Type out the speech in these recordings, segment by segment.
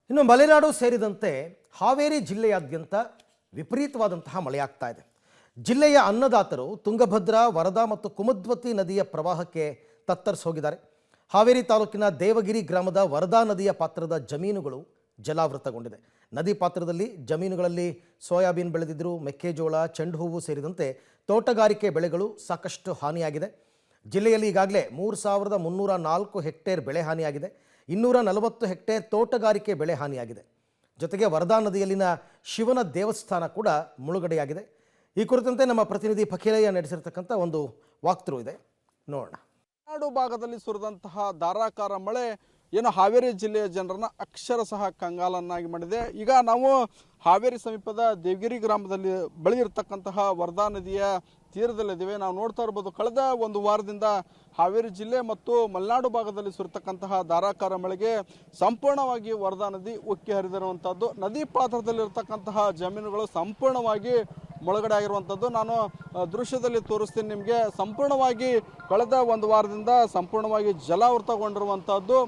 ಇನ್ನು ಮಲೆನಾಡು ಸೇರಿದಂತೆ ಹಾವೇರಿ ಜಿಲ್ಲೆಯಾದ್ಯಂತ ವಿಪರೀತವಾದಂತಹ ಮಳೆಯಾಗ್ತಾ ಇದೆ. ಜಿಲ್ಲೆಯ ಅನ್ನದಾತರು ತುಂಗಭದ್ರಾ, ವರದಾ ಮತ್ತು ಕುಮದ್ವತಿ ನದಿಯ ಪ್ರವಾಹಕ್ಕೆ ತತ್ತರಿಸೋಗಿದ್ದಾರೆ. ಹಾವೇರಿ ತಾಲೂಕಿನ ದೇವಗಿರಿ ಗ್ರಾಮದ ವರದಾ ನದಿಯ ಪಾತ್ರದ ಜಮೀನುಗಳು ಜಲಾವೃತಗೊಂಡಿದೆ. ನದಿ ಪಾತ್ರದಲ್ಲಿ ಜಮೀನುಗಳಲ್ಲಿ ಸೋಯಾಬೀನ್ ಬೆಳೆದಿದ್ದರು, ಮೆಕ್ಕೆಜೋಳ, ಚೆಂಡು ಹೂವು ಸೇರಿದಂತೆ ತೋಟಗಾರಿಕೆ ಬೆಳೆಗಳು ಸಾಕಷ್ಟು ಹಾನಿಯಾಗಿದೆ. ಜಿಲ್ಲೆಯಲ್ಲಿ ಈಗಾಗಲೇ 3,304 ಹೆಕ್ಟೇರ್ ಬೆಳೆ ಹಾನಿಯಾಗಿದೆ. 240 ಹೆಕ್ಟೇರ್ ತೋಟಗಾರಿಕೆ ಬೆಳೆ ಹಾನಿಯಾಗಿದೆ. ಜೊತೆಗೆ ವರದಾ ನದಿಯಲ್ಲಿನ ಶಿವನ ದೇವಸ್ಥಾನ ಕೂಡ ಮುಳುಗಡೆಯಾಗಿದೆ. ಈ ಕುರಿತಂತೆ ನಮ್ಮ ಪ್ರತಿನಿಧಿ ಫಕೀರಯ್ಯ ನಡೆಸಿರ್ತಕ್ಕಂಥ ಒಂದು ವಾಕ್ಥ್ರೂ ಇದೆ, ನೋಡೋಣ. ಮಲೆನಾಡು ಭಾಗದಲ್ಲಿ ಸುರಿದಂತಹ ಧಾರಾಕಾರ ಮಳೆ ಏನು ಹಾವೇರಿ ಜಿಲ್ಲೆಯ ಜನರನ್ನ ಅಕ್ಷರಶಃ ಕಂಗಾಲನ್ನಾಗಿ ಮಾಡಿದೆ. ಈಗ ನಾವು ಹಾವೇರಿ ಸಮೀಪದ ದೇವಗಿರಿ ಗ್ರಾಮದಲ್ಲಿ ಬೆಳೆದಿರ್ತಕ್ಕಂತಹ ವರದಾ ನದಿಯ ತೀರದಲ್ಲಿದ್ದೇವೆ. ನಾವು ನೋಡ್ತಾ ಇರ್ಬೋದು, ಕಳೆದ ಒಂದು ವಾರದಿಂದ ಹಾವೇರಿ ಜಿಲ್ಲೆ ಮತ್ತು ಮಲೆನಾಡು ಭಾಗದಲ್ಲಿ ಸುರಿತಕ್ಕಂತಹ ಧಾರಾಕಾರ ಮಳೆಗೆ ಸಂಪೂರ್ಣವಾಗಿ ವರದಾ ನದಿ ಉಕ್ಕಿ ಹರಿದಿರುವಂಥದ್ದು. ನದಿ ಪಾತ್ರದಲ್ಲಿರ್ತಕ್ಕಂತಹ ಜಮೀನುಗಳು ಸಂಪೂರ್ಣವಾಗಿ ಮುಳುಗಡೆ ಆಗಿರುವಂಥದ್ದು. ನಾನು ದೃಶ್ಯದಲ್ಲಿ ತೋರಿಸ್ತೀನಿ ನಿಮಗೆ. ಸಂಪೂರ್ಣವಾಗಿ ಕಳೆದ ಒಂದು ವಾರದಿಂದ ಸಂಪೂರ್ಣವಾಗಿ ಜಲಾವೃತಗೊಂಡಿರುವಂಥದ್ದು.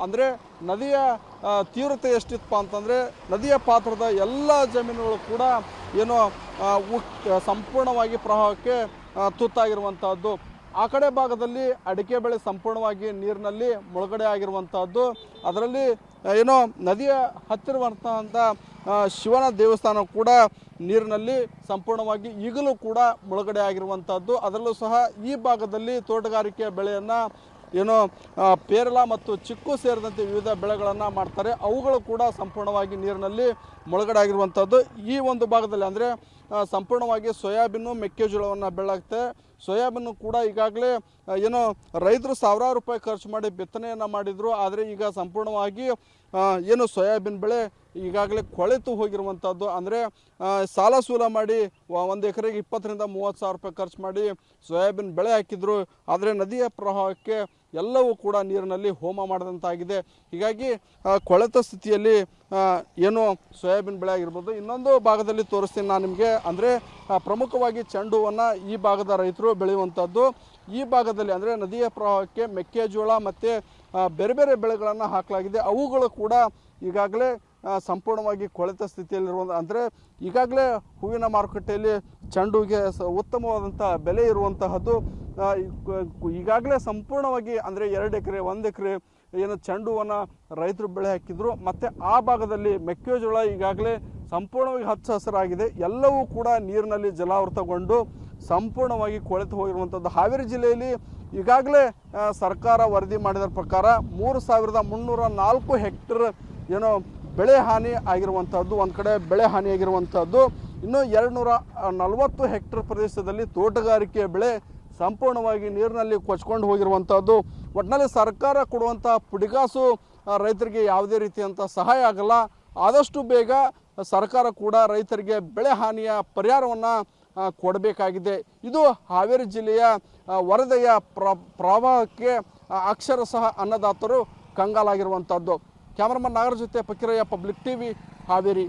ಅಂದರೆ ನದಿಯ ತೀವ್ರತೆ ಎಷ್ಟಿತ್ತಪ್ಪ ಅಂತಂದರೆ ನದಿಯ ಪಾತ್ರದ ಎಲ್ಲ ಜಮೀನುಗಳು ಕೂಡ ಏನು ಸಂಪೂರ್ಣವಾಗಿ ಪ್ರವಾಹಕ್ಕೆ ತುತ್ತಾಗಿರುವಂಥದ್ದು. ಆ ಕಡೆ ಭಾಗದಲ್ಲಿ ಅಡಿಕೆ ಬೆಳೆ ಸಂಪೂರ್ಣವಾಗಿ ನೀರಿನಲ್ಲಿ ಮುಳುಗಡೆ ಆಗಿರುವಂಥದ್ದು. ಅದರಲ್ಲಿ ಏನೋ ನದಿಯ ಹತ್ತಿರವಂತಹ ಶಿವನ ದೇವಸ್ಥಾನ ಕೂಡ ನೀರಿನಲ್ಲಿ ಸಂಪೂರ್ಣವಾಗಿ ಈಗಲೂ ಕೂಡ ಮುಳುಗಡೆ ಆಗಿರುವಂಥದ್ದು. ಅದರಲ್ಲೂ ಸಹ ಈ ಭಾಗದಲ್ಲಿ ತೋಟಗಾರಿಕೆ ಬೆಳೆಯನ್ನು ಏನು ಪೇರಲ ಮತ್ತು ಚಿಕ್ಕು ಸೇರಿದಂತೆ ವಿವಿಧ ಬೆಳೆಗಳನ್ನು ಮಾಡ್ತಾರೆ. ಅವುಗಳು ಕೂಡ ಸಂಪೂರ್ಣವಾಗಿ ನೀರಿನಲ್ಲಿ ಮುಳುಗಡೆ ಆಗಿರುವಂಥದ್ದು. ಈ ಒಂದು ಭಾಗದಲ್ಲಿ ಅಂದರೆ ಸಂಪೂರ್ಣವಾಗಿ ಸೋಯಾಬೀನು, ಮೆಕ್ಕೆಜೋಳವನ್ನು ಬೆಳೆಯುತ್ತೆ. ಸೋಯಾಬೀನು ಕೂಡ ಈಗಾಗಲೇ ಏನು ರೈತರು ಸಾವಿರಾರು ರೂಪಾಯಿ ಖರ್ಚು ಮಾಡಿ ಬಿತ್ತನೆಯನ್ನು ಮಾಡಿದರು. ಆದರೆ ಈಗ ಸಂಪೂರ್ಣವಾಗಿ ಏನು ಸೋಯಾಬೀನ್ ಬೆಳೆ ಈಗಾಗಲೇ ಕೊಳೆತು ಹೋಗಿರುವಂಥದ್ದು. ಅಂದರೆ ಸಾಲ ಸೂಲ ಮಾಡಿ 1 ಎಕರೆಗೆ 20,000 ರಿಂದ 30,000 ರೂಪಾಯಿ ಖರ್ಚು ಮಾಡಿ ಸೋಯಾಬೀನ್ ಬೆಳೆ ಹಾಕಿದ್ರು. ಆದರೆ ನದಿಯ ಪ್ರವಾಹಕ್ಕೆ ಎಲ್ಲವೂ ಕೂಡ ನೀರಿನಲ್ಲಿ ಹೋಮ ಮಾಡಿದಂತಾಗಿದೆ. ಹೀಗಾಗಿ ಕೊಳೆತ ಸ್ಥಿತಿಯಲ್ಲಿ ಏನು ಸೋಯಾಬೀನ್ ಬೆಳೆ ಆಗಿರ್ಬೋದು. ಇನ್ನೊಂದು ಭಾಗದಲ್ಲಿ ತೋರಿಸ್ತೀನಿ ನಾನು ನಿಮಗೆ. ಅಂದರೆ ಪ್ರಮುಖವಾಗಿ ಚೆಂಡು ಹೂವನ್ನು ಈ ಭಾಗದ ರೈತರು ಬೆಳೆಯುವಂಥದ್ದು. ಈ ಭಾಗದಲ್ಲಿ ಅಂದರೆ ನದಿಯ ಪ್ರವಾಹಕ್ಕೆ ಮೆಕ್ಕೆಜೋಳ ಮತ್ತು ಬೇರೆ ಬೇರೆ ಬೆಳೆಗಳನ್ನು ಹಾಕಲಾಗಿದೆ. ಅವುಗಳು ಕೂಡ ಈಗಾಗಲೇ ಸಂಪೂರ್ಣವಾಗಿ ಕೊಳೆತ ಸ್ಥಿತಿಯಲ್ಲಿರುವ, ಅಂದರೆ ಈಗಾಗಲೇ ಹೂವಿನ ಮಾರುಕಟ್ಟೆಯಲ್ಲಿ ಚೆಂಡು ಹೂವಿಗೆ ಉತ್ತಮವಾದಂಥ ಬೆಲೆ ಇರುವಂತಹದ್ದು. ಈಗಾಗಲೇ ಸಂಪೂರ್ಣವಾಗಿ ಅಂದರೆ 2 ಎಕರೆ 1 ಎಕರೆ ಏನು ಚೆಂಡು ಹೂವನ್ನು ರೈತರು ಬೆಳೆ ಹಾಕಿದ್ರು. ಮತ್ತು ಆ ಭಾಗದಲ್ಲಿ ಮೆಕ್ಕೆಜೋಳ ಈಗಾಗಲೇ ಸಂಪೂರ್ಣವಾಗಿ ಹಚ್ಚ ಹಸಿರಾಗಿದೆ. ಎಲ್ಲವೂ ಕೂಡ ನೀರಿನಲ್ಲಿ ಜಲಾವೃತಗೊಂಡು ಸಂಪೂರ್ಣವಾಗಿ ಕೊಳೆತು ಹೋಗಿರುವಂಥದ್ದು. ಹಾವೇರಿ ಜಿಲ್ಲೆಯಲ್ಲಿ ಈಗಾಗಲೇ ಸರ್ಕಾರ ವರದಿ ಮಾಡಿದ ಪ್ರಕಾರ 3,304 ಹೆಕ್ಟೇರ್ ಏನೋ ಬೆಳೆ ಹಾನಿ ಆಗಿರುವಂಥದ್ದು. ಒಂದು ಕಡೆ ಬೆಳೆ ಹಾನಿಯಾಗಿರುವಂಥದ್ದು. ಇನ್ನು 240 ಹೆಕ್ಟೇರ್ ಪ್ರದೇಶದಲ್ಲಿ ತೋಟಗಾರಿಕೆ ಬೆಳೆ ಸಂಪೂರ್ಣವಾಗಿ ನೀರಿನಲ್ಲಿ ಕೊಚ್ಕೊಂಡು ಹೋಗಿರುವಂಥದ್ದು. ಒಟ್ಟಿನಲ್ಲಿ ಸರ್ಕಾರ ಕೊಡುವಂಥ ಪುಡಿಗಾಸು ರೈತರಿಗೆ ಯಾವುದೇ ರೀತಿಯಂಥ ಸಹಾಯ ಆಗಲ್ಲ. ಆದಷ್ಟು ಬೇಗ ಸರ್ಕಾರ ಕೂಡ ರೈತರಿಗೆ ಬೆಳೆ ಹಾನಿಯ ಪರಿಹಾರವನ್ನು ಕೊಡಬೇಕಾಗಿದೆ. ಇದು ಹಾವೇರಿ ಜಿಲ್ಲೆಯ ವರದೆಯ ಪ್ರವಾಹಕ್ಕೆ ಅಕ್ಷರಶಃ ಅನ್ನದಾತರು ಕಂಗಾಲಾಗಿರುವಂಥದ್ದು. ಕ್ಯಾಮರಾಮನ್ ನಾಗರ ಜೊತೆ ಫಕೀರಯ್ಯ, ಪಬ್ಲಿಕ್ ಟಿವಿ, ಹಾವೇರಿ.